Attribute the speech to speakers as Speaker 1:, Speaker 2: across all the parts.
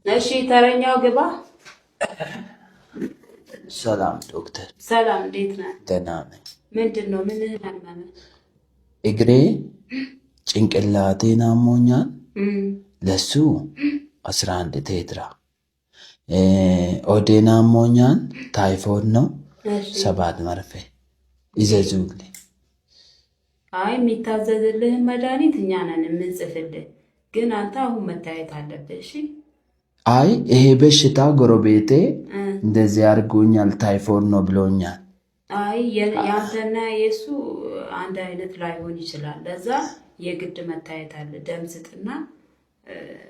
Speaker 1: እሺ ተረኛው ግባ።
Speaker 2: ሰላም ዶክተር።
Speaker 1: ሰላም እንዴት ነህ?
Speaker 2: ደህና ነኝ።
Speaker 1: ምንድን ነው? ምንህን አመመህ?
Speaker 2: እግሬ ጭንቅላቴን አሞኛል። ለሱ 11 ቴትራ። ኦዴን አሞኛል። ታይፎድ ነው። 7 መርፌ ይዘዙልኝ።
Speaker 1: አይ የሚታዘዝልህን መድኃኒት እኛ ነን የምንጽፍልህ፣ ግን አንተ አሁን መታየት አለብህ። እሺ።
Speaker 2: አይ ይሄ በሽታ ጎረቤቴ እንደዚህ አድርጎኛል፣ ታይፎድ ነው ብሎኛል።
Speaker 1: አይ የአንተና የእሱ አንድ አይነት ላይሆን ይችላል። ለዛ የግድ መታየት አለ። ደም ስጥና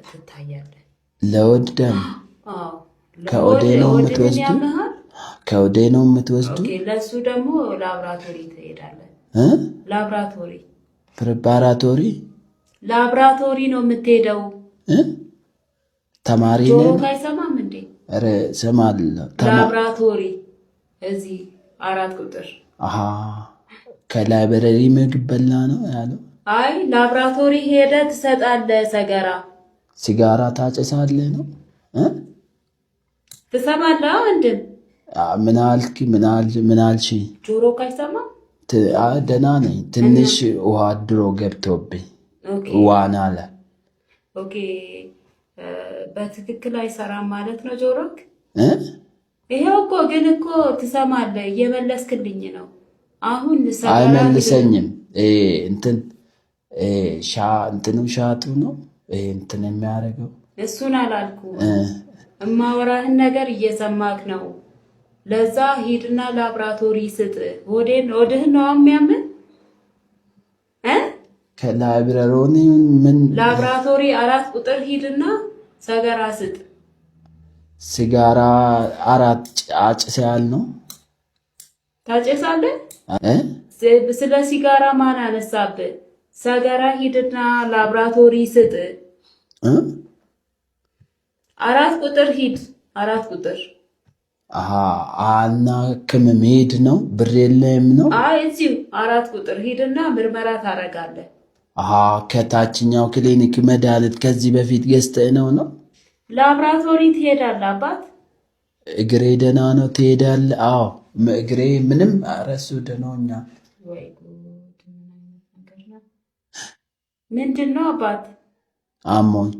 Speaker 1: ትታያለህ።
Speaker 2: ለወድ ደም ከኦዴ ነው የምትወስዱ? ከኦዴ ነው የምትወስዱ?
Speaker 1: ለእሱ ደግሞ ላብራቶሪ ትሄዳለህ። ላብራቶሪ
Speaker 2: ፕሪፓራቶሪ
Speaker 1: ላብራቶሪ ነው የምትሄደው።
Speaker 2: ተማሪ
Speaker 1: ጆሮ አይሰማም እንዴ?
Speaker 2: ኧረ እሰማለሁ።
Speaker 1: ላብራቶሪ እዚህ 4 ቁጥር።
Speaker 2: ከላይብረሪ ምግብ በላ ነው ያለው።
Speaker 1: አይ ላብራቶሪ ሄደ ትሰጣለህ። ሰገራ
Speaker 2: ሲጋራ ታጨሳለህ ነው?
Speaker 1: ትሰማለህ? ወንድም
Speaker 2: ምን አልክ? ምን አልሽ?
Speaker 1: ጆሮ አይሰማ?
Speaker 2: ደህና ነኝ። ትንሽ ውሃ ድሮ ገብቶብኝ ዋና አለ።
Speaker 1: ኦኬ በትክክል አይሰራም ማለት ነው ጆሮክ? ይሄው እኮ ግን እኮ ትሰማለህ። እየመለስክልኝ ነው። አሁን
Speaker 2: አይመልሰኝም። እንትኑ ሻቱ ነው እንትን የሚያደርገው።
Speaker 1: እሱን አላልኩ። እማወራህን ነገር እየሰማክ ነው። ለዛ ሂድና ላብራቶሪ ስጥ። ሆድህን ነው የሚያምን።
Speaker 2: ከላይብረሪ ምን
Speaker 1: ላብራቶሪ 4 ቁጥር ሂድና ሰገራ ስጥ።
Speaker 2: ሲጋራ 4 አጭሰሃል ነው?
Speaker 1: ታጨሳለህ? ስለ ሲጋራ ማን አነሳብህ? ሰገራ ሂድና ላብራቶሪ ስጥ። 4 ቁጥር ሂድ። 4 ቁጥር
Speaker 2: አና ከመሄድ ነው። ብር የለም ነው?
Speaker 1: አይ እዚሁ 4 ቁጥር ሂድና ምርመራ ታረጋለህ።
Speaker 2: ከታችኛው ክሊኒክ መድኃኒት ከዚህ በፊት ገዝተህ ነው?
Speaker 1: ላብራቶሪ ትሄዳለህ አባት።
Speaker 2: እግሬ ደህና ነው? ትሄዳለህ? አዎ እግሬ ምንም ረሱ ደህናኛ።
Speaker 1: ወይ ጉድ! ምንድን ነው አባት?
Speaker 2: አሞኝ።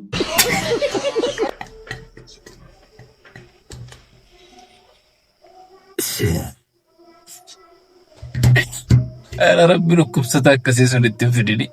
Speaker 3: ኧረ ረቢ ልኩብሰት አከሴ ሰን ittiin fidini